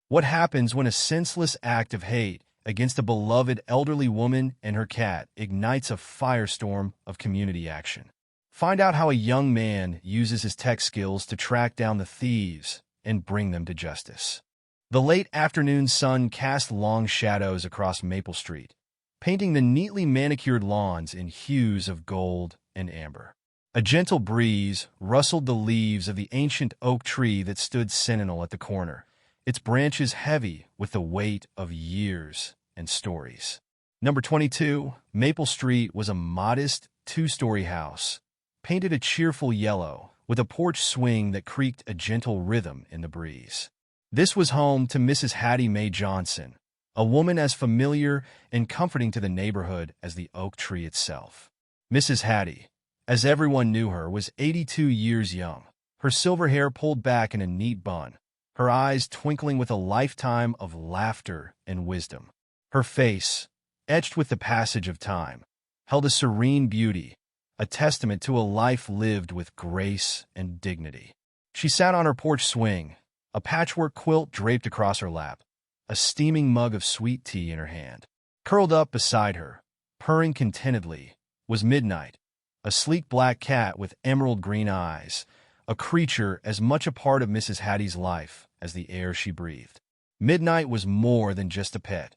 What happens when a senseless act of hate against a beloved elderly woman and her cat ignites a firestorm of community action? Find out how a young man uses his tech skills to track down the thieves and bring them to justice. The late afternoon sun cast long shadows across Maple Street, painting the neatly manicured lawns in hues of gold and amber. A gentle breeze rustled the leaves of the ancient oak tree that stood sentinel at the corner, its branches heavy with the weight of years and stories. Number 22, Maple Street was a modest two-story house, painted a cheerful yellow, with a porch swing that creaked a gentle rhythm in the breeze. This was home to Mrs. Hattie Mae Johnson, a woman as familiar and comforting to the neighborhood as the oak tree itself. Mrs. Hattie, as everyone knew her, was 82 years young, her silver hair pulled back in a neat bun, her eyes twinkling with a lifetime of laughter and wisdom. Her face, etched with the passage of time, held a serene beauty, a testament to a life lived with grace and dignity. She sat on her porch swing, a patchwork quilt draped across her lap, a steaming mug of sweet tea in her hand. Curled up beside her, purring contentedly, was Midnight, a sleek black cat with emerald green eyes, a creature as much a part of Mrs. Hattie's life as the air she breathed. Midnight was more than just a pet.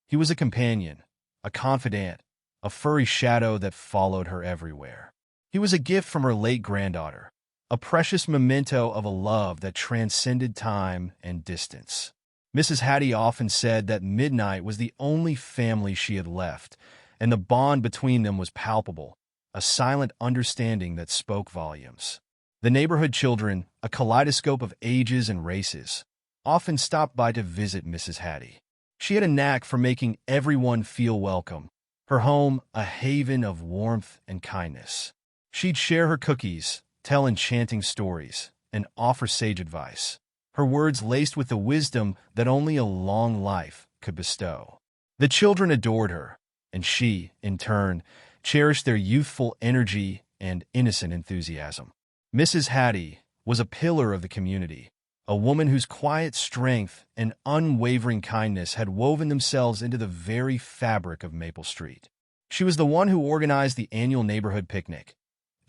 He was a companion, a confidant, a furry shadow that followed her everywhere. He was a gift from her late granddaughter, a precious memento of a love that transcended time and distance. Mrs. Hattie often said that Midnight was the only family she had left, and the bond between them was palpable, a silent understanding that spoke volumes. The neighborhood children, a kaleidoscope of ages and races, often stopped by to visit Mrs. Hattie. She had a knack for making everyone feel welcome, her home a haven of warmth and kindness. She'd share her cookies, tell enchanting stories, and offer sage advice, her words laced with the wisdom that only a long life could bestow. The children adored her, and she, in turn, cherished their youthful energy and innocent enthusiasm. Mrs. Hattie was a pillar of the community, a woman whose quiet strength and unwavering kindness had woven themselves into the very fabric of Maple Street. She was the one who organized the annual neighborhood picnic,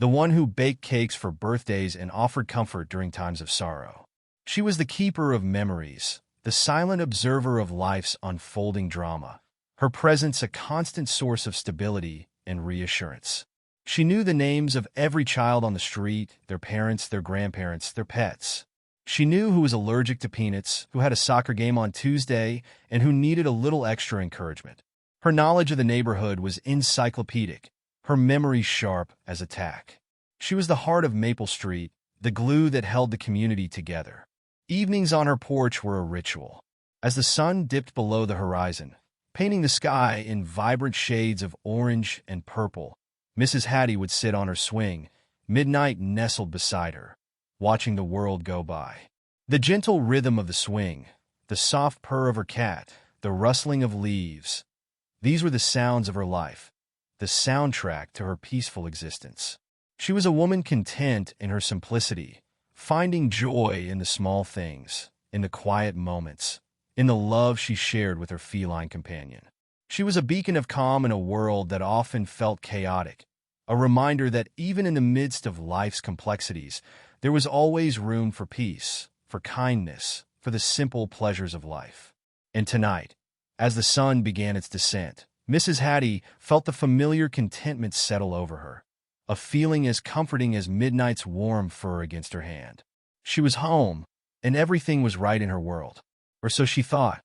the one who baked cakes for birthdays and offered comfort during times of sorrow. She was the keeper of memories, the silent observer of life's unfolding drama, her presence a constant source of stability and reassurance. She knew the names of every child on the street, their parents, their grandparents, their pets. She knew who was allergic to peanuts, who had a soccer game on Tuesday, and who needed a little extra encouragement. Her knowledge of the neighborhood was encyclopedic, her memory sharp as a tack. She was the heart of Maple Street, the glue that held the community together. Evenings on her porch were a ritual. As the sun dipped below the horizon, painting the sky in vibrant shades of orange and purple, Mrs. Hattie would sit on her swing, Midnight nestled beside her, watching the world go by. The gentle rhythm of the swing, the soft purr of her cat, the rustling of leaves, these were the sounds of her life, the soundtrack to her peaceful existence. She was a woman content in her simplicity, finding joy in the small things, in the quiet moments, in the love she shared with her feline companion. She was a beacon of calm in a world that often felt chaotic, a reminder that even in the midst of life's complexities, there was always room for peace, for kindness, for the simple pleasures of life. And tonight, as the sun began its descent, Mrs. Hattie felt the familiar contentment settle over her, a feeling as comforting as Midnight's warm fur against her hand. She was home, and everything was right in her world, or so she thought.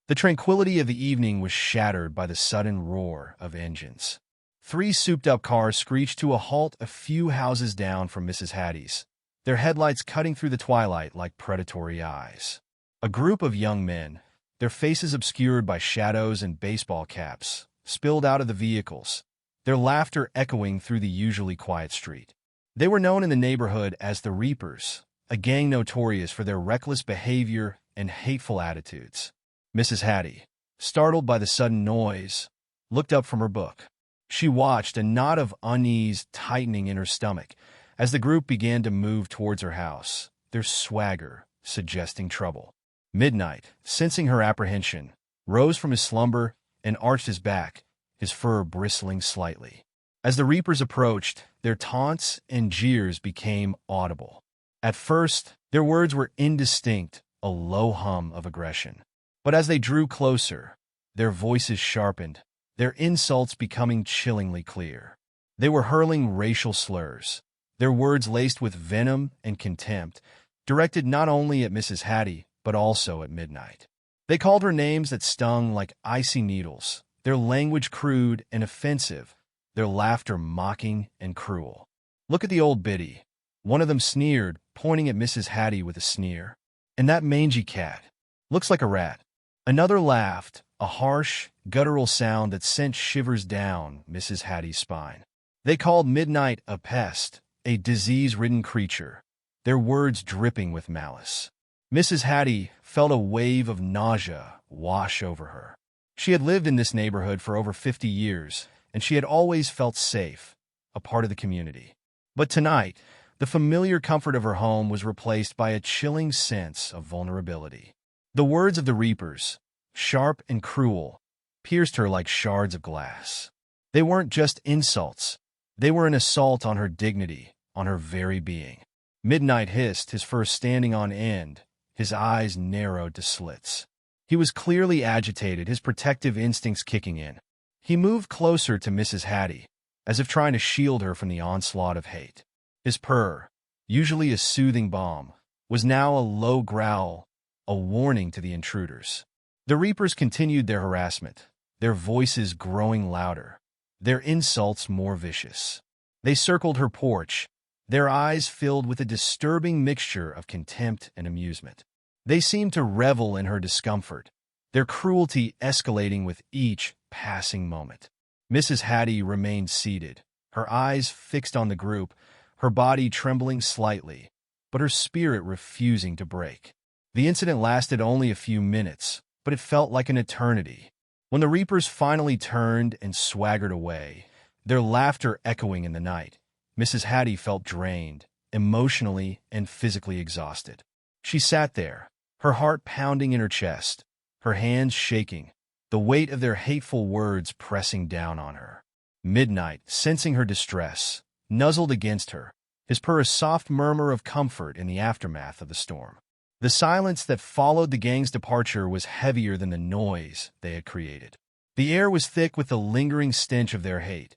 The tranquility of the evening was shattered by the sudden roar of engines. 3 souped-up cars screeched to a halt a few houses down from Mrs. Hattie's, their headlights cutting through the twilight like predatory eyes. A group of young men, their faces obscured by shadows and baseball caps, spilled out of the vehicles, their laughter echoing through the usually quiet street. They were known in the neighborhood as the Reapers, a gang notorious for their reckless behavior and hateful attitudes. Mrs. Hattie, startled by the sudden noise, looked up from her book. She watched, a knot of unease tightening in her stomach, as the group began to move towards her house, their swagger suggesting trouble. Midnight, sensing her apprehension, rose from his slumber and arched his back, his fur bristling slightly. As the reapers approached, their taunts and jeers became audible. At first, their words were indistinct, a low hum of aggression. But as they drew closer, their voices sharpened, their insults becoming chillingly clear. They were hurling racial slurs, their words laced with venom and contempt, directed not only at Mrs. Hattie, but also at Midnight. They called her names that stung like icy needles, their language crude and offensive, their laughter mocking and cruel. "Look at the old biddy," one of them sneered, pointing at Mrs. Hattie with a sneer. "And that mangy cat. Looks like a rat." Another laughed, a harsh, guttural sound that sent shivers down Mrs. Hattie's spine. They called Midnight a pest, a disease-ridden creature, their words dripping with malice. Mrs. Hattie felt a wave of nausea wash over her. She had lived in this neighborhood for over 50 years, and she had always felt safe, a part of the community. But tonight, the familiar comfort of her home was replaced by a chilling sense of vulnerability. The words of the reapers, sharp and cruel, pierced her like shards of glass. They weren't just insults. They were an assault on her dignity, on her very being. Midnight hissed, his fur standing on end, his eyes narrowed to slits. He was clearly agitated, his protective instincts kicking in. He moved closer to Mrs. Hattie, as if trying to shield her from the onslaught of hate. His purr, usually a soothing balm, was now a low growl, a warning to the intruders. The reapers continued their harassment, their voices growing louder, their insults more vicious. They circled her porch, their eyes filled with a disturbing mixture of contempt and amusement. They seemed to revel in her discomfort, their cruelty escalating with each passing moment. Mrs. Hattie remained seated, her eyes fixed on the group, her body trembling slightly, but her spirit refusing to break. The incident lasted only a few minutes, but it felt like an eternity. When the reapers finally turned and swaggered away, their laughter echoing in the night, Mrs. Hattie felt drained, emotionally and physically exhausted. She sat there, her heart pounding in her chest, her hands shaking, the weight of their hateful words pressing down on her. Midnight, sensing her distress, nuzzled against her, his purr a soft murmur of comfort in the aftermath of the storm. The silence that followed the gang's departure was heavier than the noise they had created. The air was thick with the lingering stench of their hate,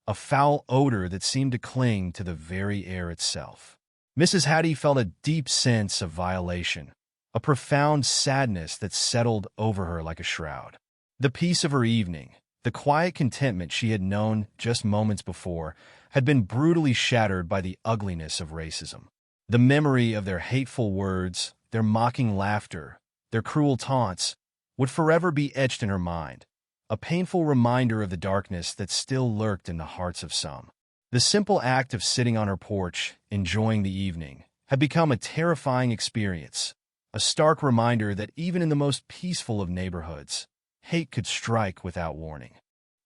a foul odor that seemed to cling to the very air itself. Mrs. Hattie felt a deep sense of violation, a profound sadness that settled over her like a shroud. The peace of her evening, the quiet contentment she had known just moments before, had been brutally shattered by the ugliness of racism. The memory of their hateful words, their mocking laughter, their cruel taunts, would forever be etched in her mind, a painful reminder of the darkness that still lurked in the hearts of some. The simple act of sitting on her porch, enjoying the evening, had become a terrifying experience, a stark reminder that even in the most peaceful of neighborhoods, hate could strike without warning.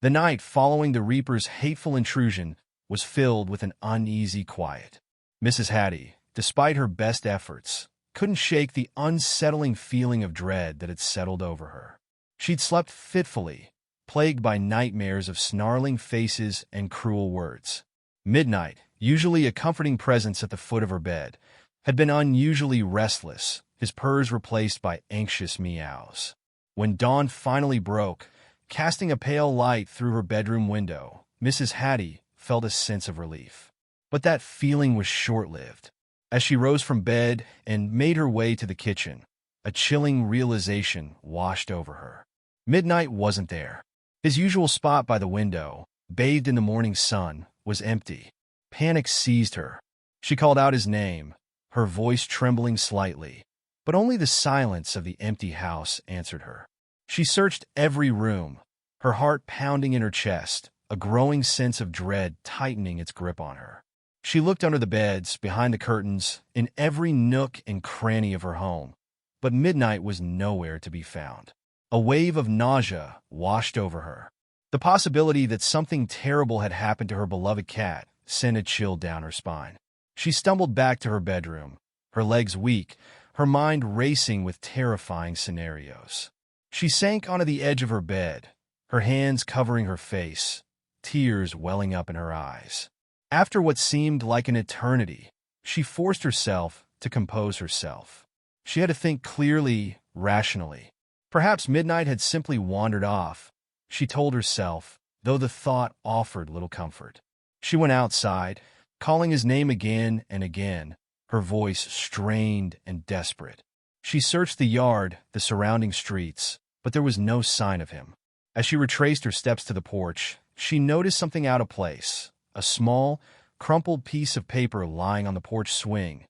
The night following the reapers' hateful intrusion was filled with an uneasy quiet. Mrs. Hattie, despite her best efforts, couldn't shake the unsettling feeling of dread that had settled over her. She'd slept fitfully, plagued by nightmares of snarling faces and cruel words. Midnight, usually a comforting presence at the foot of her bed, had been unusually restless, his purrs replaced by anxious meows. When dawn finally broke, casting a pale light through her bedroom window, Mrs. Hattie felt a sense of relief. But that feeling was short-lived. As she rose from bed and made her way to the kitchen, a chilling realization washed over her. Midnight wasn't there. His usual spot by the window, bathed in the morning sun, was empty. Panic seized her. She called out his name, her voice trembling slightly, but only the silence of the empty house answered her. She searched every room, her heart pounding in her chest, a growing sense of dread tightening its grip on her. She looked under the beds, behind the curtains, in every nook and cranny of her home, but Midnight was nowhere to be found. A wave of nausea washed over her. The possibility that something terrible had happened to her beloved cat sent a chill down her spine. She stumbled back to her bedroom, her legs weak, her mind racing with terrifying scenarios. She sank onto the edge of her bed, her hands covering her face, tears welling up in her eyes. After what seemed like an eternity, she forced herself to compose herself. She had to think clearly, rationally. Perhaps Midnight had simply wandered off, she told herself, though the thought offered little comfort. She went outside, calling his name again and again, her voice strained and desperate. She searched the yard, the surrounding streets, but there was no sign of him. As she retraced her steps to the porch, she noticed something out of place, a small, crumpled piece of paper lying on the porch swing,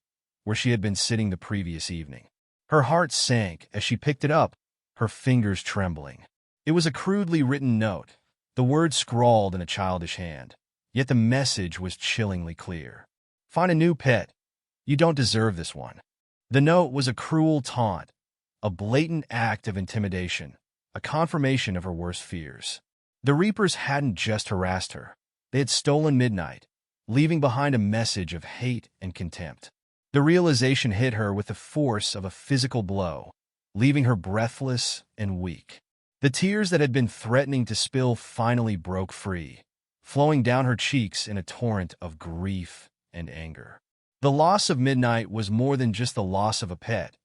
where she had been sitting the previous evening. Her heart sank as she picked it up, her fingers trembling. It was a crudely written note, the words scrawled in a childish hand, yet the message was chillingly clear. Find a new pet. You don't deserve this one. The note was a cruel taunt, a blatant act of intimidation, a confirmation of her worst fears. The Reapers hadn't just harassed her. They had stolen Midnight, leaving behind a message of hate and contempt. The realization hit her with the force of a physical blow, leaving her breathless and weak. The tears that had been threatening to spill finally broke free, flowing down her cheeks in a torrent of grief and anger. The loss of Midnight was more than just the loss of a pet.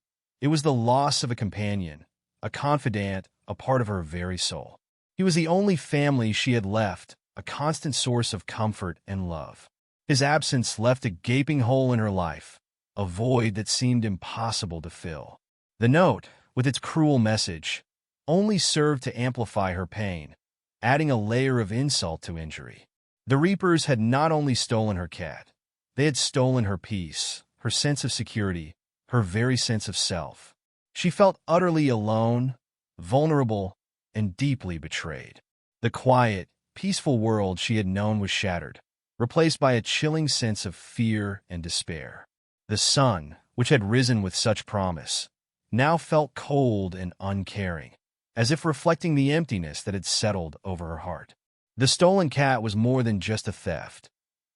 It was the loss of a companion, a confidant, a part of her very soul. He was the only family she had left, a constant source of comfort and love. His absence left a gaping hole in her life, a void that seemed impossible to fill. The note, with its cruel message, only served to amplify her pain, adding a layer of insult to injury. The Reapers had not only stolen her cat, they had stolen her peace, her sense of security, her very sense of self. She felt utterly alone, vulnerable, and deeply betrayed. The quiet, peaceful world she had known was shattered, replaced by a chilling sense of fear and despair. The sun, which had risen with such promise, now felt cold and uncaring, as if reflecting the emptiness that had settled over her heart. The stolen cat was more than just a theft.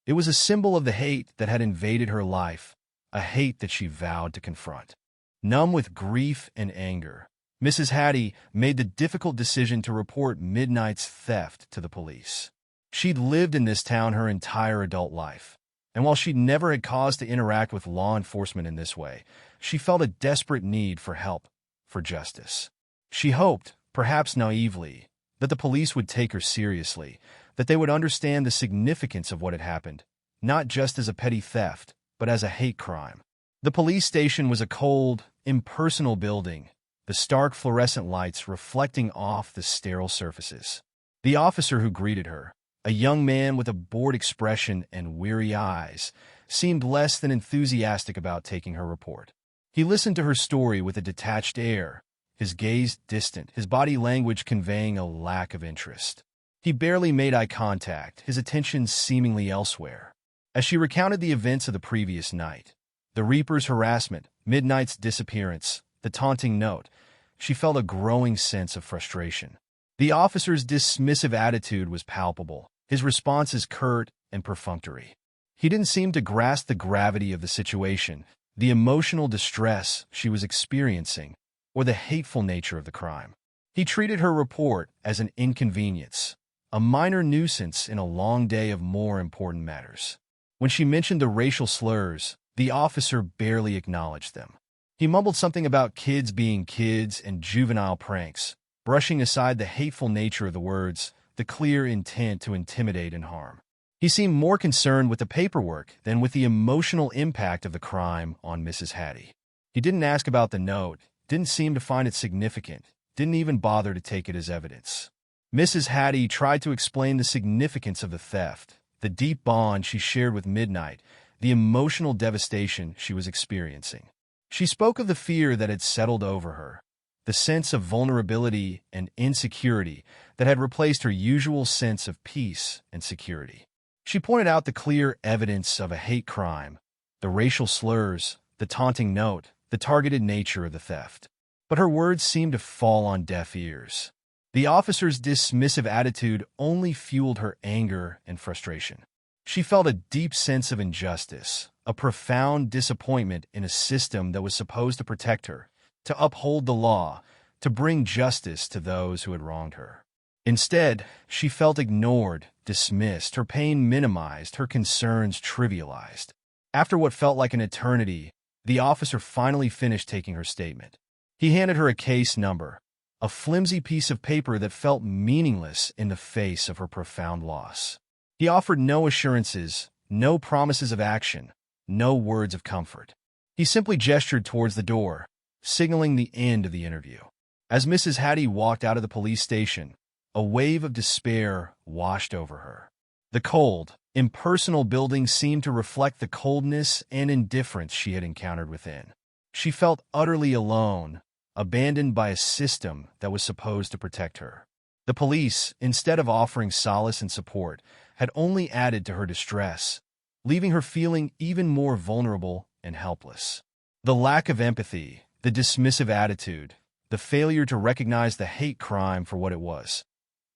It was a symbol of the hate that had invaded her life, a hate that she vowed to confront. Numb with grief and anger, Mrs. Hattie made the difficult decision to report Midnight's theft to the police. She'd lived in this town her entire adult life, and while she never had cause to interact with law enforcement in this way, she felt a desperate need for help, for justice. She hoped, perhaps naively, that the police would take her seriously, that they would understand the significance of what had happened, not just as a petty theft, but as a hate crime. The police station was a cold, impersonal building, the stark fluorescent lights reflecting off the sterile surfaces. The officer who greeted her, a young man with a bored expression and weary eyes, seemed less than enthusiastic about taking her report. He listened to her story with a detached air, his gaze distant, his body language conveying a lack of interest. He barely made eye contact, his attention seemingly elsewhere. As she recounted the events of the previous night, the Reaper's harassment, Midnight's disappearance, the taunting note, she felt a growing sense of frustration. The officer's dismissive attitude was palpable, his responses curt and perfunctory. He didn't seem to grasp the gravity of the situation, the emotional distress she was experiencing, or the hateful nature of the crime. He treated her report as an inconvenience, a minor nuisance in a long day of more important matters. When she mentioned the racial slurs, the officer barely acknowledged them. He mumbled something about kids being kids and juvenile pranks, brushing aside the hateful nature of the words, the clear intent to intimidate and harm. He seemed more concerned with the paperwork than with the emotional impact of the crime on Mrs. Hattie. He didn't ask about the note, didn't seem to find it significant, didn't even bother to take it as evidence. Mrs. Hattie tried to explain the significance of the theft, the deep bond she shared with Midnight, the emotional devastation she was experiencing. She spoke of the fear that had settled over her, the sense of vulnerability and insecurity that had replaced her usual sense of peace and security. She pointed out the clear evidence of a hate crime, the racial slurs, the taunting note, the targeted nature of the theft. But her words seemed to fall on deaf ears. The officer's dismissive attitude only fueled her anger and frustration. She felt a deep sense of injustice, a profound disappointment in a system that was supposed to protect her, to uphold the law, to bring justice to those who had wronged her. Instead, she felt ignored, dismissed, her pain minimized, her concerns trivialized. After what felt like an eternity, the officer finally finished taking her statement. He handed her a case number, a flimsy piece of paper that felt meaningless in the face of her profound loss. He offered no assurances, no promises of action, no words of comfort. He simply gestured towards the door, signaling the end of the interview. As Mrs. Hattie walked out of the police station, a wave of despair washed over her. The cold, impersonal building seemed to reflect the coldness and indifference she had encountered within. She felt utterly alone, abandoned by a system that was supposed to protect her. The police, instead of offering solace and support, had only added to her distress, leaving her feeling even more vulnerable and helpless. The lack of empathy, the dismissive attitude, the failure to recognize the hate crime for what it was.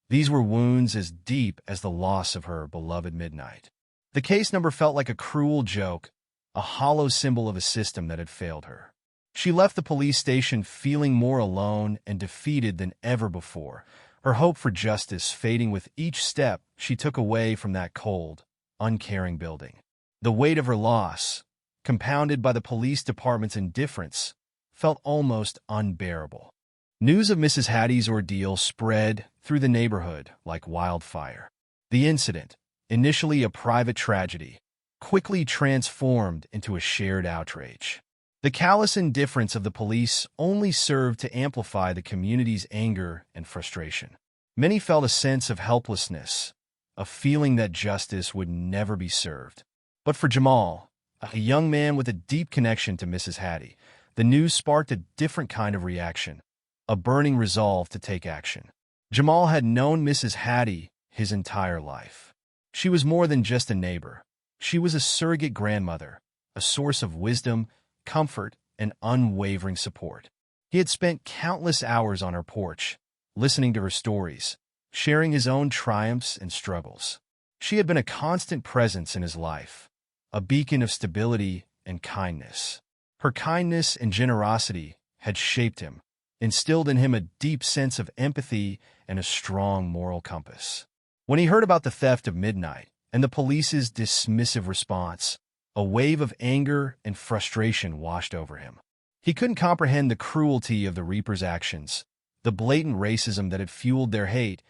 These were wounds as deep as the loss of her beloved Midnight. The case number felt like a cruel joke, a hollow symbol of a system that had failed her. She left the police station feeling more alone and defeated than ever before, her hope for justice fading with each step she took away from that cold, uncaring building. The weight of her loss, compounded by the police department's indifference, felt almost unbearable. News of Mrs. Hattie's ordeal spread through the neighborhood like wildfire. The incident, initially a private tragedy, quickly transformed into a shared outrage. The callous indifference of the police only served to amplify the community's anger and frustration. Many felt a sense of helplessness, a feeling that justice would never be served. But for Jamal, a young man with a deep connection to Mrs. Hattie, the news sparked a different kind of reaction, a burning resolve to take action. Jamal had known Mrs. Hattie his entire life. She was more than just a neighbor. She was a surrogate grandmother, a source of wisdom, comfort, and unwavering support. He had spent countless hours on her porch, listening to her stories, sharing his own triumphs and struggles. She had been a constant presence in his life, a beacon of stability and kindness. Her kindness and generosity had shaped him, instilled in him a deep sense of empathy and a strong moral compass. When he heard about the theft of Midnight and the police's dismissive response, a wave of anger and frustration washed over him. He couldn't comprehend the cruelty of the Reaper's actions, the blatant racism that had fueled their hate,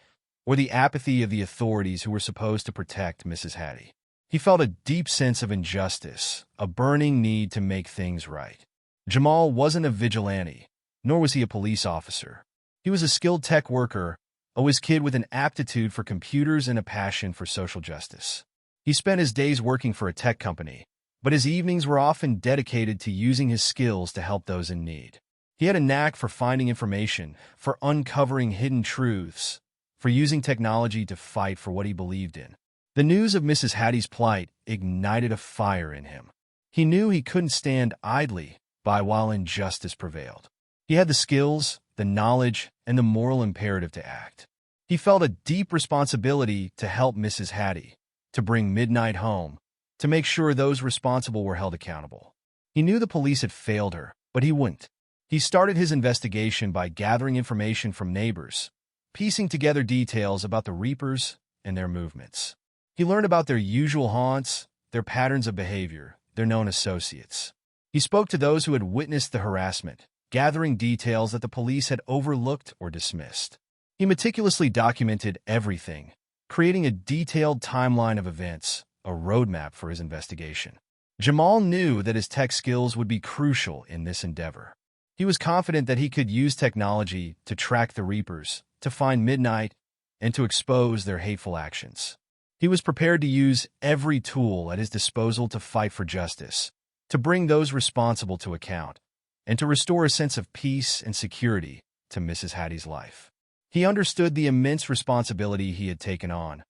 or the apathy of the authorities who were supposed to protect Mrs. Hattie. He felt a deep sense of injustice, a burning need to make things right. Jamal wasn't a vigilante, nor was he a police officer. He was a skilled tech worker, a whiz kid with an aptitude for computers and a passion for social justice. He spent his days working for a tech company, but his evenings were often dedicated to using his skills to help those in need. He had a knack for finding information, for uncovering hidden truths, for using technology to fight for what he believed in. The news of Mrs. Hattie's plight ignited a fire in him. He knew he couldn't stand idly by while injustice prevailed. He had the skills, the knowledge, and the moral imperative to act. He felt a deep responsibility to help Mrs. Hattie, to bring Midnight home, to make sure those responsible were held accountable. He knew the police had failed her, but he wouldn't. He started his investigation by gathering information from neighbors, piecing together details about the Reapers and their movements. He learned about their usual haunts, their patterns of behavior, their known associates. He spoke to those who had witnessed the harassment, gathering details that the police had overlooked or dismissed. He meticulously documented everything, creating a detailed timeline of events, a roadmap for his investigation. Jamal knew that his tech skills would be crucial in this endeavor. He was confident that he could use technology to track the Reapers, to find Midnight, and to expose their hateful actions. He was prepared to use every tool at his disposal to fight for justice, to bring those responsible to account, and to restore a sense of peace and security to Mrs. Hattie's life. He understood the immense responsibility he had taken on,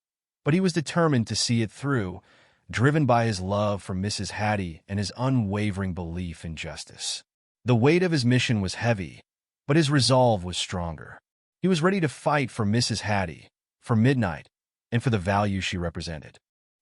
but he was determined to see it through, driven by his love for Mrs. Hattie and his unwavering belief in justice. The weight of his mission was heavy, but his resolve was stronger. He was ready to fight for Mrs. Hattie, for Midnight, and for the values she represented.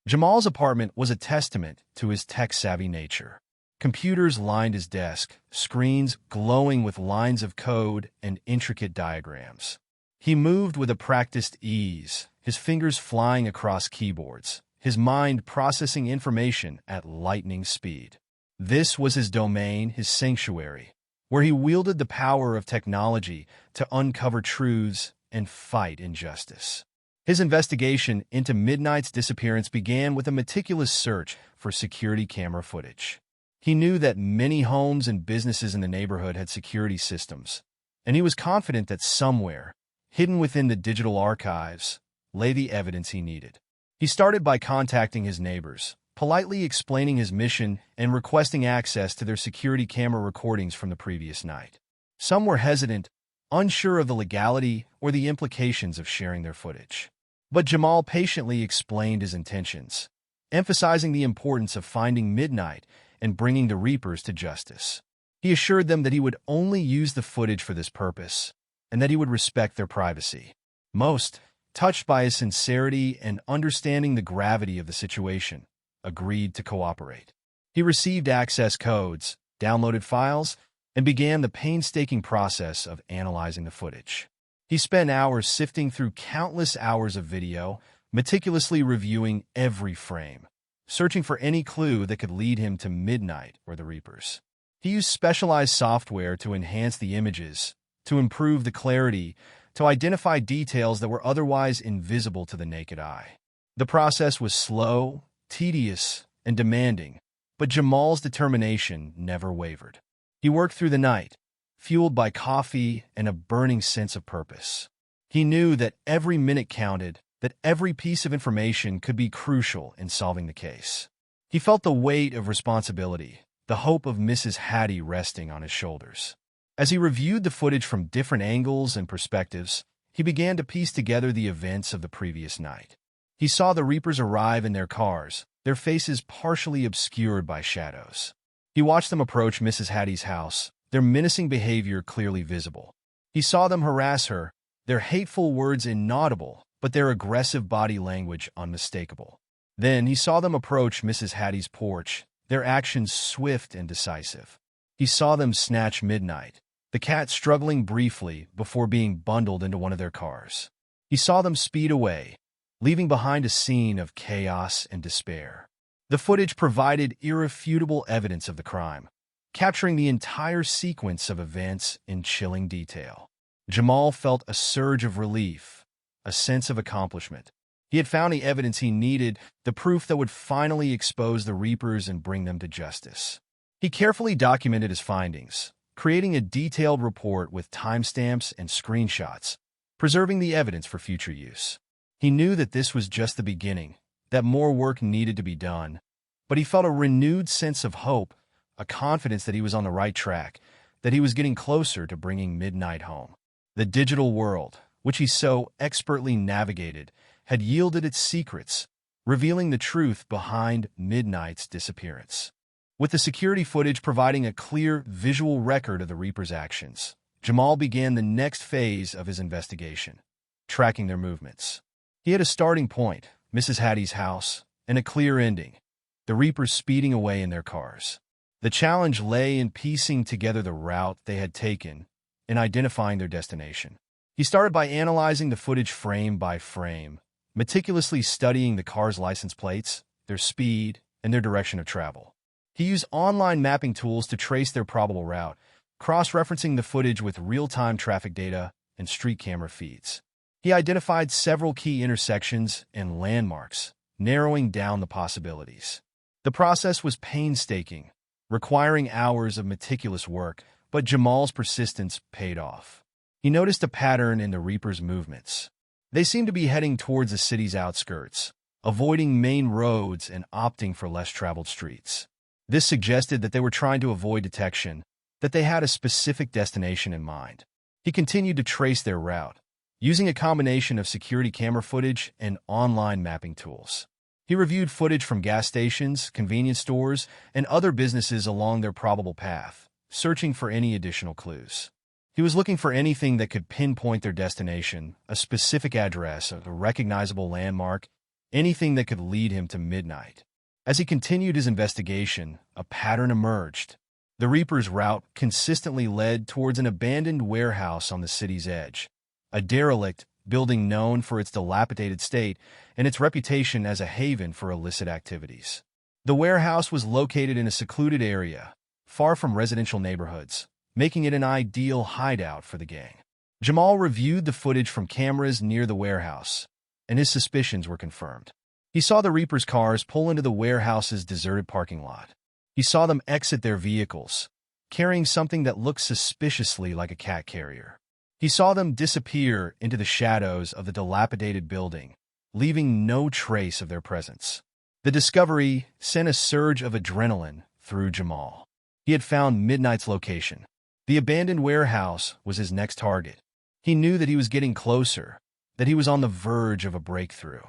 Jamal's apartment was a testament to his tech-savvy nature. Computers lined his desk, screens glowing with lines of code and intricate diagrams. He moved with a practiced ease, his fingers flying across keyboards, his mind processing information at lightning speed. This was his domain, his sanctuary, where he wielded the power of technology to uncover truths and fight injustice. His investigation into Midnight's disappearance began with a meticulous search for security camera footage. He knew that many homes and businesses in the neighborhood had security systems, and he was confident that somewhere, hidden within the digital archives, lay the evidence he needed. He started by contacting his neighbors, politely explaining his mission and requesting access to their security camera recordings from the previous night. Some were hesitant, unsure of the legality or the implications of sharing their footage. But Jamal patiently explained his intentions, emphasizing the importance of finding Midnight and bringing the Reapers to justice. He assured them that he would only use the footage for this purpose, and that he would respect their privacy. Most, touched by his sincerity and understanding the gravity of the situation, agreed to cooperate. He received access codes, downloaded files, and began the painstaking process of analyzing the footage. He spent hours sifting through countless hours of video, meticulously reviewing every frame, searching for any clue that could lead him to Midnight or the Reapers. He used specialized software to enhance the images, to improve the clarity, to identify details that were otherwise invisible to the naked eye. The process was slow, tedious, and demanding, but Jamal's determination never wavered. He worked through the night, fueled by coffee and a burning sense of purpose. He knew that every minute counted, that every piece of information could be crucial in solving the case. He felt the weight of responsibility, the hope of Mrs. Hattie resting on his shoulders. As he reviewed the footage from different angles and perspectives, he began to piece together the events of the previous night. He saw the Reapers arrive in their cars, their faces partially obscured by shadows. He watched them approach Mrs. Hattie's house, their menacing behavior clearly visible. He saw them harass her, their hateful words inaudible, but their aggressive body language unmistakable. Then he saw them approach Mrs. Hattie's porch, their actions swift and decisive. He saw them snatch Midnight, the cat struggling briefly before being bundled into one of their cars. He saw them speed away, leaving behind a scene of chaos and despair. The footage provided irrefutable evidence of the crime, capturing the entire sequence of events in chilling detail. Jamal felt a surge of relief, a sense of accomplishment. He had found the evidence he needed, the proof that would finally expose the Reapers and bring them to justice. He carefully documented his findings, creating a detailed report with timestamps and screenshots, preserving the evidence for future use. He knew that this was just the beginning, that more work needed to be done, but he felt a renewed sense of hope, a confidence that he was on the right track, that he was getting closer to bringing Midnight home. The digital world, which he so expertly navigated, had yielded its secrets, revealing the truth behind Midnight's disappearance. With the security footage providing a clear visual record of the Reapers' actions, Jamal began the next phase of his investigation, tracking their movements. He had a starting point, Mrs. Hattie's house, and a clear ending, the Reapers speeding away in their cars. The challenge lay in piecing together the route they had taken and identifying their destination. He started by analyzing the footage frame by frame, meticulously studying the car's license plates, their speed, and their direction of travel. He used online mapping tools to trace their probable route, cross-referencing the footage with real-time traffic data and street camera feeds. He identified several key intersections and landmarks, narrowing down the possibilities. The process was painstaking, requiring hours of meticulous work, but Jamal's persistence paid off. He noticed a pattern in the Reapers' movements. They seemed to be heading towards the city's outskirts, avoiding main roads and opting for less traveled streets. This suggested that they were trying to avoid detection, that they had a specific destination in mind. He continued to trace their route, using a combination of security camera footage and online mapping tools. He reviewed footage from gas stations, convenience stores, and other businesses along their probable path, searching for any additional clues. He was looking for anything that could pinpoint their destination, a specific address, a recognizable landmark, anything that could lead him to midnight. As he continued his investigation, a pattern emerged. The Reaper's route consistently led towards an abandoned warehouse on the city's edge, a derelict building known for its dilapidated state and its reputation as a haven for illicit activities. The warehouse was located in a secluded area, far from residential neighborhoods, making it an ideal hideout for the gang. Jamal reviewed the footage from cameras near the warehouse, and his suspicions were confirmed. He saw the Reaper's cars pull into the warehouse's deserted parking lot. He saw them exit their vehicles, carrying something that looked suspiciously like a cat carrier. He saw them disappear into the shadows of the dilapidated building, leaving no trace of their presence. The discovery sent a surge of adrenaline through Jamal. He had found Midnight's location. The abandoned warehouse was his next target. He knew that he was getting closer, that he was on the verge of a breakthrough.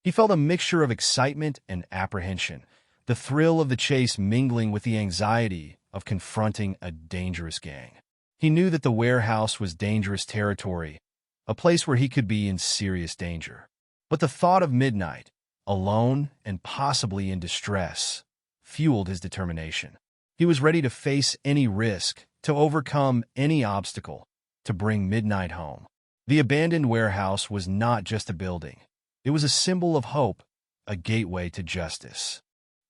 He felt a mixture of excitement and apprehension, the thrill of the chase mingling with the anxiety of confronting a dangerous gang. He knew that the warehouse was dangerous territory, a place where he could be in serious danger. But the thought of Midnight, alone and possibly in distress, fueled his determination. He was ready to face any risk, to overcome any obstacle, to bring Midnight home. The abandoned warehouse was not just a building. It was a symbol of hope, a gateway to justice.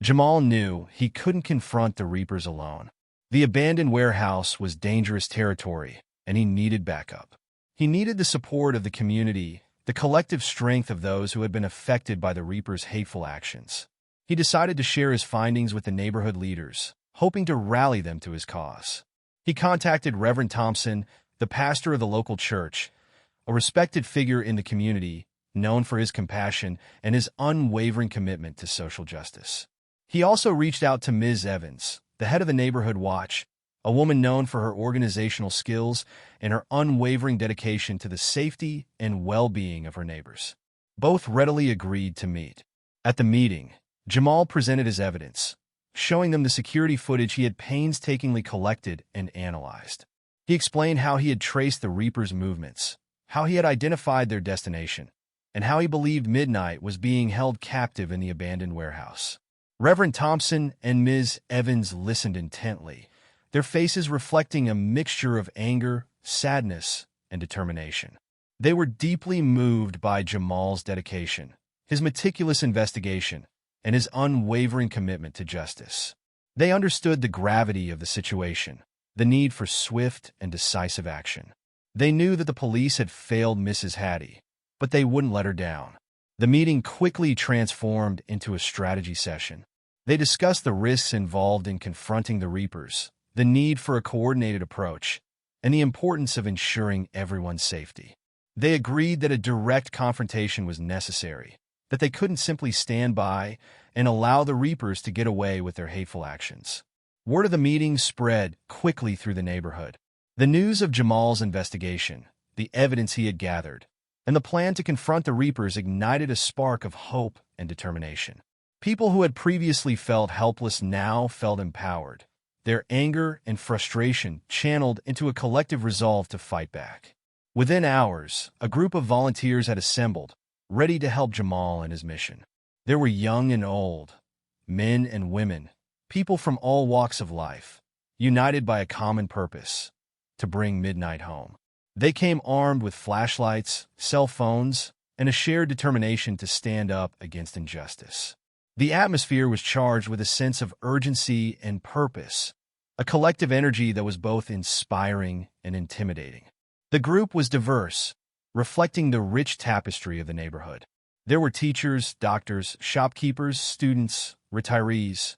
Jamal knew he couldn't confront the Reapers alone. The abandoned warehouse was dangerous territory, and he needed backup. He needed the support of the community, the collective strength of those who had been affected by the Reapers' hateful actions. He decided to share his findings with the neighborhood leaders, hoping to rally them to his cause. He contacted Reverend Thompson, the pastor of the local church, a respected figure in the community, known for his compassion and his unwavering commitment to social justice. He also reached out to Ms. Evans, the head of the Neighborhood Watch, a woman known for her organizational skills and her unwavering dedication to the safety and well-being of her neighbors. Both readily agreed to meet. At the meeting, Jamal presented his evidence, showing them the security footage he had painstakingly collected and analyzed. He explained how he had traced the Reapers' movements, how he had identified their destination, and how he believed Midnight was being held captive in the abandoned warehouse. Reverend Thompson and Ms. Evans listened intently, their faces reflecting a mixture of anger, sadness, and determination. They were deeply moved by Jamal's dedication, his meticulous investigation, and his unwavering commitment to justice. They understood the gravity of the situation, the need for swift and decisive action. They knew that the police had failed Mrs. Hattie, but they wouldn't let her down. The meeting quickly transformed into a strategy session. They discussed the risks involved in confronting the Reapers, the need for a coordinated approach, and the importance of ensuring everyone's safety. They agreed that a direct confrontation was necessary, that they couldn't simply stand by and allow the Reapers to get away with their hateful actions. Word of the meeting spread quickly through the neighborhood. The news of Jamal's investigation, the evidence he had gathered, and the plan to confront the Reapers ignited a spark of hope and determination. People who had previously felt helpless now felt empowered, their anger and frustration channeled into a collective resolve to fight back. Within hours, a group of volunteers had assembled, ready to help Jamal in his mission. There were young and old, men and women, people from all walks of life, united by a common purpose: to bring Midnight home. They came armed with flashlights, cell phones, and a shared determination to stand up against injustice. The atmosphere was charged with a sense of urgency and purpose, a collective energy that was both inspiring and intimidating. The group was diverse, reflecting the rich tapestry of the neighborhood. There were teachers, doctors, shopkeepers, students, retirees,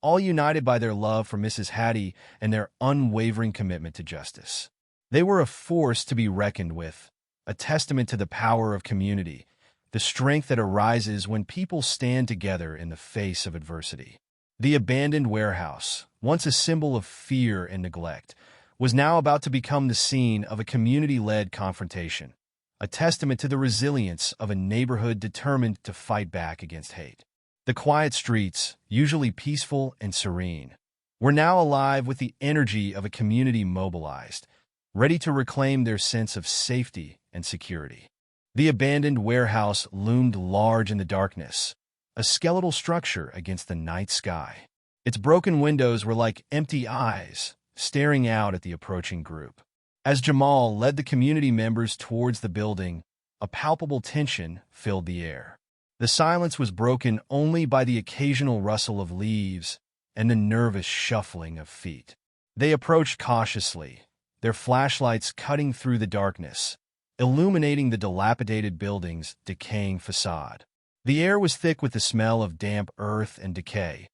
all united by their love for Mrs. Hattie and their unwavering commitment to justice. They were a force to be reckoned with, a testament to the power of community, the strength that arises when people stand together in the face of adversity. The abandoned warehouse, once a symbol of fear and neglect, was now about to become the scene of a community-led confrontation, a testament to the resilience of a neighborhood determined to fight back against hate. The quiet streets, usually peaceful and serene, were now alive with the energy of a community mobilized, ready to reclaim their sense of safety and security. The abandoned warehouse loomed large in the darkness, a skeletal structure against the night sky. Its broken windows were like empty eyes, staring out at the approaching group. As Jamal led the community members towards the building, a palpable tension filled the air. The silence was broken only by the occasional rustle of leaves and the nervous shuffling of feet. They approached cautiously, their flashlights cutting through the darkness, illuminating the dilapidated building's decaying facade. The air was thick with the smell of damp earth and decay,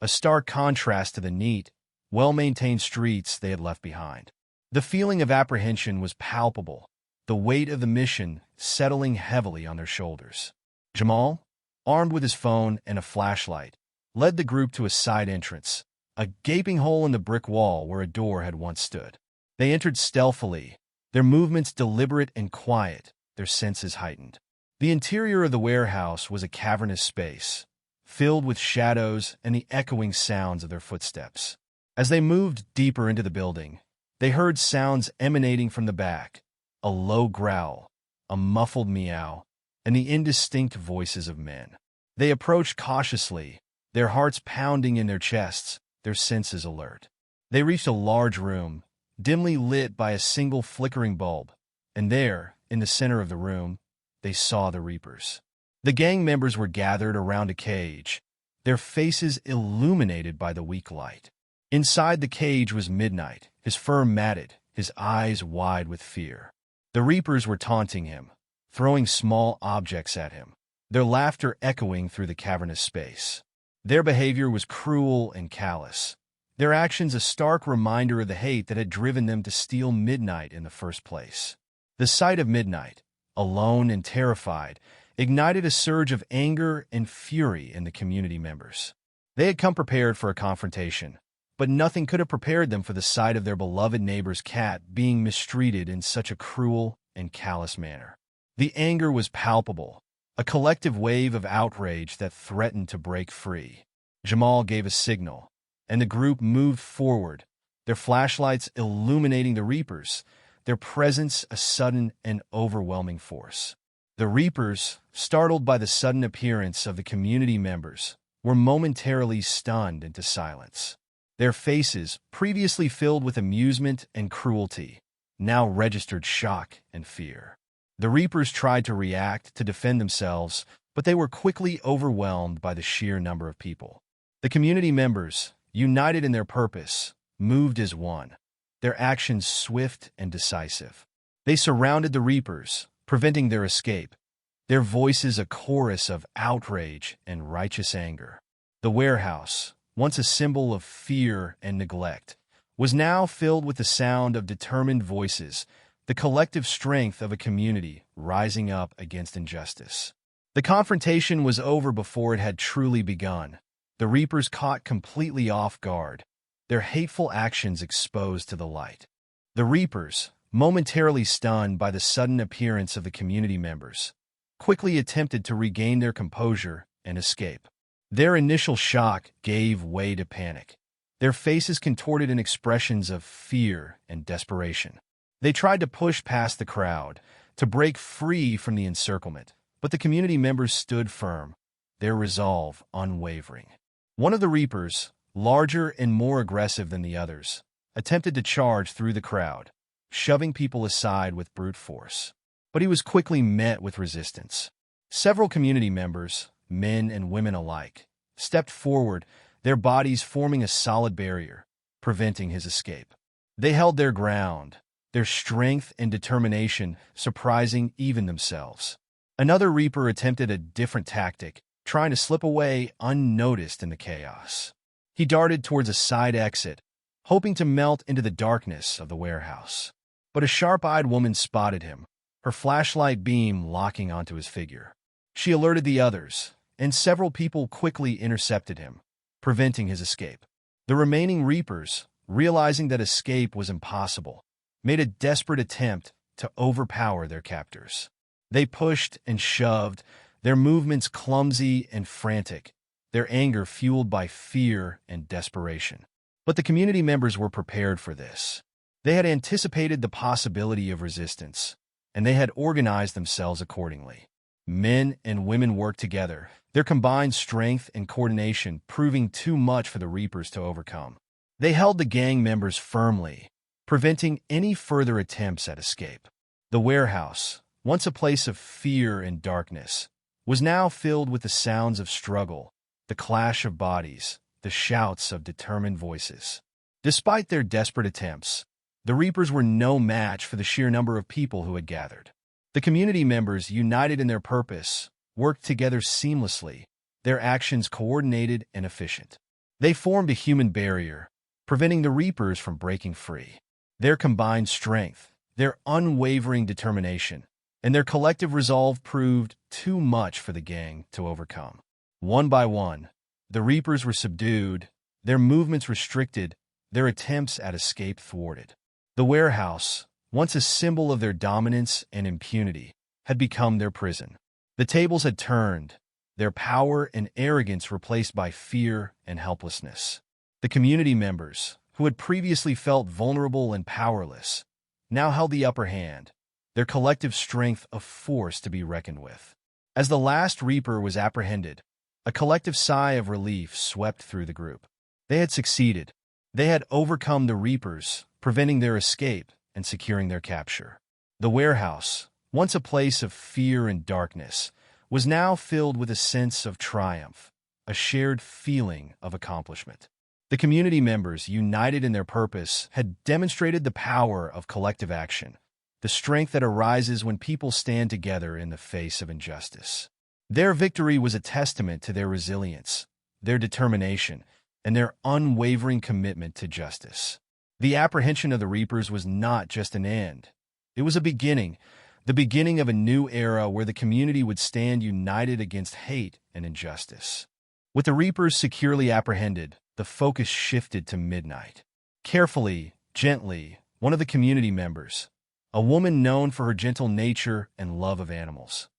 a stark contrast to the neat, well-maintained streets they had left behind. The feeling of apprehension was palpable, the weight of the mission settling heavily on their shoulders. Jamal, armed with his phone and a flashlight, led the group to a side entrance, a gaping hole in the brick wall where a door had once stood. They entered stealthily, their movements deliberate and quiet, their senses heightened. The interior of the warehouse was a cavernous space, filled with shadows and the echoing sounds of their footsteps. As they moved deeper into the building, they heard sounds emanating from the back, a low growl, a muffled meow, and the indistinct voices of men. They approached cautiously, their hearts pounding in their chests, their senses alert. They reached a large room, dimly lit by a single flickering bulb, and there, in the center of the room, they saw the Reapers. The gang members were gathered around a cage, their faces illuminated by the weak light. Inside the cage was Midnight, his fur matted, his eyes wide with fear. The Reapers were taunting him, throwing small objects at him, their laughter echoing through the cavernous space. Their behavior was cruel and callous, their actions a stark reminder of the hate that had driven them to steal Midnight in the first place. The sight of Midnight, alone and terrified, ignited a surge of anger and fury in the community members. They had come prepared for a confrontation, but nothing could have prepared them for the sight of their beloved neighbor's cat being mistreated in such a cruel and callous manner. The anger was palpable, a collective wave of outrage that threatened to break free. Jamal gave a signal, and the group moved forward, their flashlights illuminating the Reapers, their presence a sudden and overwhelming force. The Reapers, startled by the sudden appearance of the community members, were momentarily stunned into silence. Their faces, previously filled with amusement and cruelty, now registered shock and fear. The Reapers tried to react, to defend themselves, but they were quickly overwhelmed by the sheer number of people. The community members, united in their purpose, moved as one, their actions swift and decisive. They surrounded the Reapers, preventing their escape, their voices a chorus of outrage and righteous anger. The warehouse, once a symbol of fear and neglect, was now filled with the sound of determined voices, the collective strength of a community rising up against injustice. The confrontation was over before it had truly begun. The Reapers caught completely off guard, their hateful actions exposed to the light. The Reapers, momentarily stunned by the sudden appearance of the community members, quickly attempted to regain their composure and escape. Their initial shock gave way to panic, their faces contorted in expressions of fear and desperation. They tried to push past the crowd, to break free from the encirclement, but the community members stood firm, their resolve unwavering. One of the Reapers, larger and more aggressive than the others, attempted to charge through the crowd, shoving people aside with brute force. But he was quickly met with resistance. Several community members, men and women alike, stepped forward, their bodies forming a solid barrier, preventing his escape. They held their ground, their strength and determination surprising even themselves. Another Reaper attempted a different tactic, trying to slip away unnoticed in the chaos. He darted towards a side exit, hoping to melt into the darkness of the warehouse. But a sharp-eyed woman spotted him, her flashlight beam locking onto his figure. She alerted the others, and several people quickly intercepted him, preventing his escape. The remaining Reapers, realizing that escape was impossible, made a desperate attempt to overpower their captors. They pushed and shoved, their movements clumsy and frantic, their anger fueled by fear and desperation. But the community members were prepared for this. They had anticipated the possibility of resistance, and they had organized themselves accordingly. Men and women worked together, their combined strength and coordination proving too much for the Reapers to overcome. They held the gang members firmly, preventing any further attempts at escape. The warehouse, once a place of fear and darkness, was now filled with the sounds of struggle, the clash of bodies, the shouts of determined voices. Despite their desperate attempts, the Reapers were no match for the sheer number of people who had gathered. The community members, united in their purpose, worked together seamlessly, their actions coordinated and efficient. They formed a human barrier, preventing the Reapers from breaking free. Their combined strength, their unwavering determination, and their collective resolve proved too much for the gang to overcome. One by one, the Reapers were subdued, their movements restricted, their attempts at escape thwarted. The warehouse, once a symbol of their dominance and impunity, had become their prison. The tables had turned, their power and arrogance replaced by fear and helplessness. The community members, who had previously felt vulnerable and powerless, now held the upper hand, their collective strength a force to be reckoned with. As the last Reaper was apprehended, a collective sigh of relief swept through the group. They had succeeded. They had overcome the Reapers, preventing their escape and securing their capture. The warehouse, once a place of fear and darkness, was now filled with a sense of triumph, a shared feeling of accomplishment. The community members, united in their purpose, had demonstrated the power of collective action, the strength that arises when people stand together in the face of injustice. Their victory was a testament to their resilience, their determination, and their unwavering commitment to justice. The apprehension of the Reapers was not just an end. It was a beginning, the beginning of a new era where the community would stand united against hate and injustice. With the Reapers securely apprehended, the focus shifted to Midnight. Carefully, gently, one of the community members, a woman known for her gentle nature and love of animals,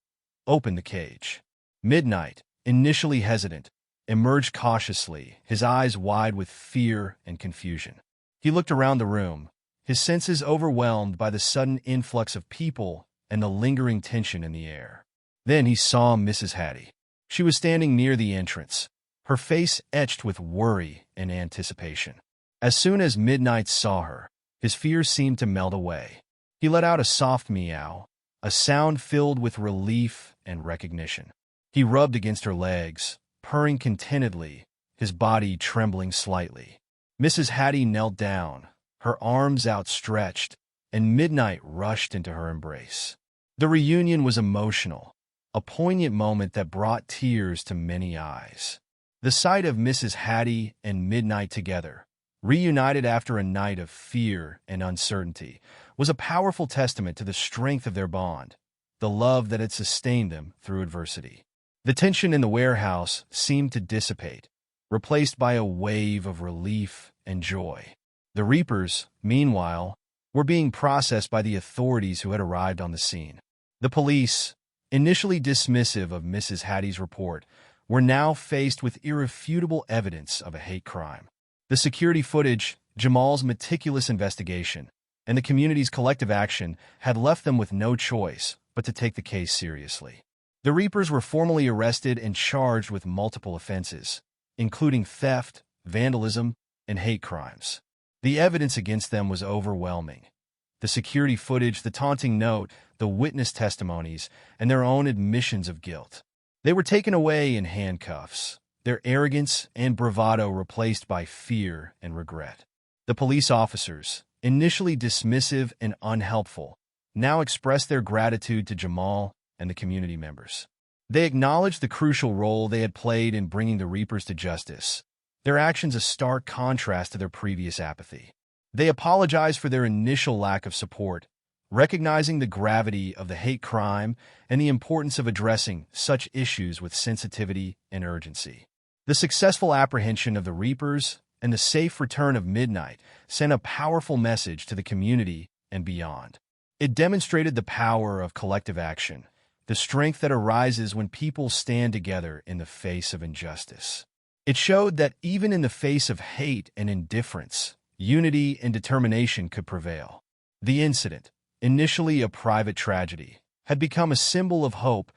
opened the cage. Midnight, initially hesitant, emerged cautiously, his eyes wide with fear and confusion. He looked around the room, his senses overwhelmed by the sudden influx of people and the lingering tension in the air. Then he saw Mrs. Hattie. She was standing near the entrance, her face etched with worry and anticipation. As soon as Midnight saw her, his fears seemed to melt away. He let out a soft meow, a sound filled with relief and recognition. He rubbed against her legs, purring contentedly, his body trembling slightly. Mrs. Hattie knelt down, her arms outstretched, and Midnight rushed into her embrace. The reunion was emotional, a poignant moment that brought tears to many eyes. The sight of Mrs. Hattie and Midnight together, reunited after a night of fear and uncertainty, was a powerful testament to the strength of their bond, the love that had sustained them through adversity. The tension in the warehouse seemed to dissipate, replaced by a wave of relief and joy. The Reapers, meanwhile, were being processed by the authorities who had arrived on the scene. The police, initially dismissive of Mrs. Hattie's report, were now faced with irrefutable evidence of a hate crime. The security footage, Jamal's meticulous investigation, and the community's collective action had left them with no choice but to take the case seriously. The Reapers were formally arrested and charged with multiple offenses, including theft, vandalism, and hate crimes. The evidence against them was overwhelming. The security footage, the taunting note, the witness testimonies, and their own admissions of guilt. They were taken away in handcuffs, their arrogance and bravado replaced by fear and regret. The police officers, initially dismissive and unhelpful, now expressed their gratitude to Jamal and the community members. They acknowledged the crucial role they had played in bringing the Reapers to justice, their actions a stark contrast to their previous apathy. They apologized for their initial lack of support, recognizing the gravity of the hate crime and the importance of addressing such issues with sensitivity and urgency. The successful apprehension of the Reapers and the safe return of Midnight sent a powerful message to the community and beyond. It demonstrated the power of collective action, the strength that arises when people stand together in the face of injustice. It showed that even in the face of hate and indifference, unity and determination could prevail. The incident, initially a private tragedy, had become a symbol of hope,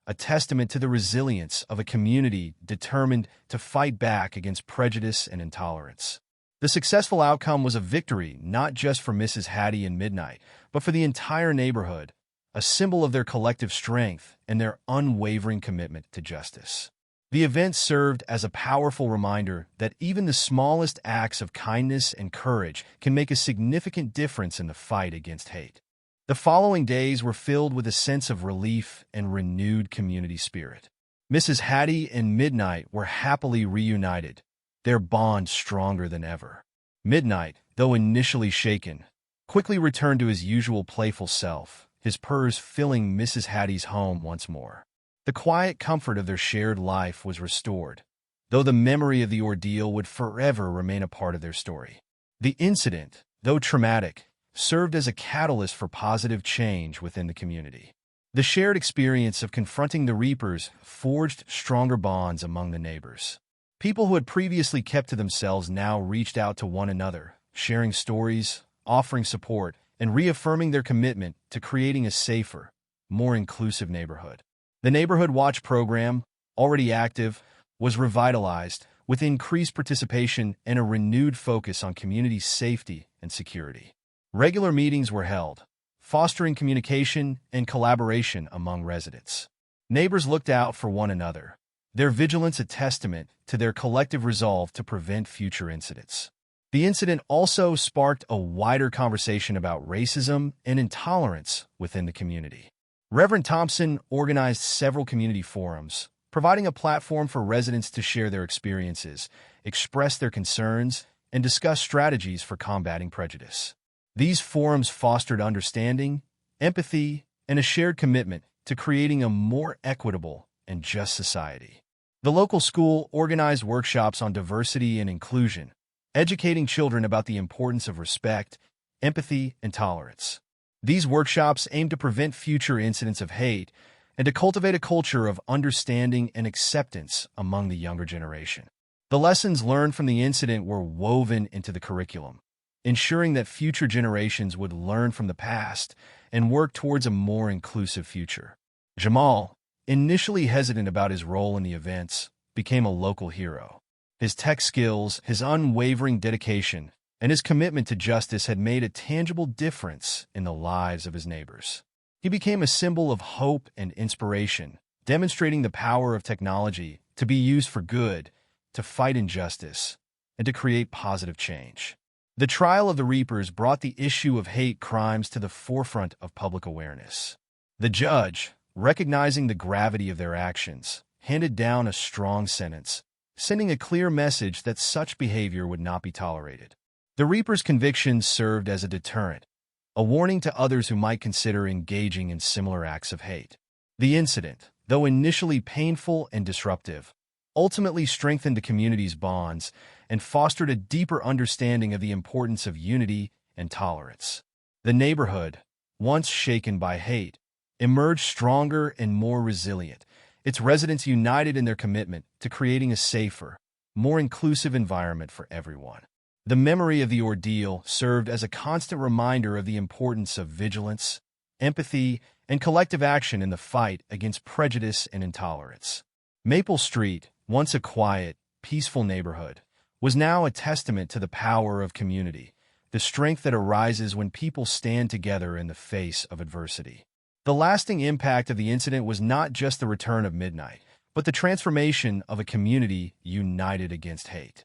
a testament to the resilience of a community determined to fight back against prejudice and intolerance. The successful outcome was a victory not just for Mrs. Hattie and Midnight, but for the entire neighborhood, a symbol of their collective strength and their unwavering commitment to justice. The event served as a powerful reminder that even the smallest acts of kindness and courage can make a significant difference in the fight against hate. The following days were filled with a sense of relief and renewed community spirit. Mrs. Hattie and Midnight were happily reunited, their bond stronger than ever. Midnight, though initially shaken, quickly returned to his usual playful self, his purrs filling Mrs. Hattie's home once more. The quiet comfort of their shared life was restored, though the memory of the ordeal would forever remain a part of their story. The incident, though traumatic, served as a catalyst for positive change within the community. The shared experience of confronting the Reapers forged stronger bonds among the neighbors. People who had previously kept to themselves now reached out to one another, sharing stories, offering support, and reaffirming their commitment to creating a safer, more inclusive neighborhood. The Neighborhood Watch program, already active, was revitalized with increased participation and a renewed focus on community safety and security. Regular meetings were held, fostering communication and collaboration among residents. Neighbors looked out for one another, their vigilance a testament to their collective resolve to prevent future incidents. The incident also sparked a wider conversation about racism and intolerance within the community. Reverend Thompson organized several community forums, providing a platform for residents to share their experiences, express their concerns, and discuss strategies for combating prejudice. These forums fostered understanding, empathy, and a shared commitment to creating a more equitable and just society. The local school organized workshops on diversity and inclusion, educating children about the importance of respect, empathy, and tolerance. These workshops aimed to prevent future incidents of hate and to cultivate a culture of understanding and acceptance among the younger generation. The lessons learned from the incident were woven into the curriculum, ensuring that future generations would learn from the past and work towards a more inclusive future. Jamal, initially hesitant about his role in the events, became a local hero. His tech skills, his unwavering dedication, and his commitment to justice had made a tangible difference in the lives of his neighbors. He became a symbol of hope and inspiration, demonstrating the power of technology to be used for good, to fight injustice, and to create positive change. The trial of the Reapers brought the issue of hate crimes to the forefront of public awareness. The judge, recognizing the gravity of their actions, handed down a strong sentence, sending a clear message that such behavior would not be tolerated. The Reapers' convictions served as a deterrent, a warning to others who might consider engaging in similar acts of hate. The incident, though initially painful and disruptive, ultimately strengthened the community's bonds and fostered a deeper understanding of the importance of unity and tolerance. The neighborhood, once shaken by hate, emerged stronger and more resilient, its residents united in their commitment to creating a safer, more inclusive environment for everyone. The memory of the ordeal served as a constant reminder of the importance of vigilance, empathy, and collective action in the fight against prejudice and intolerance. Maple Street, once a quiet, peaceful neighborhood, was now a testament to the power of community, the strength that arises when people stand together in the face of adversity. The lasting impact of the incident was not just the return of midnight, but the transformation of a community united against hate.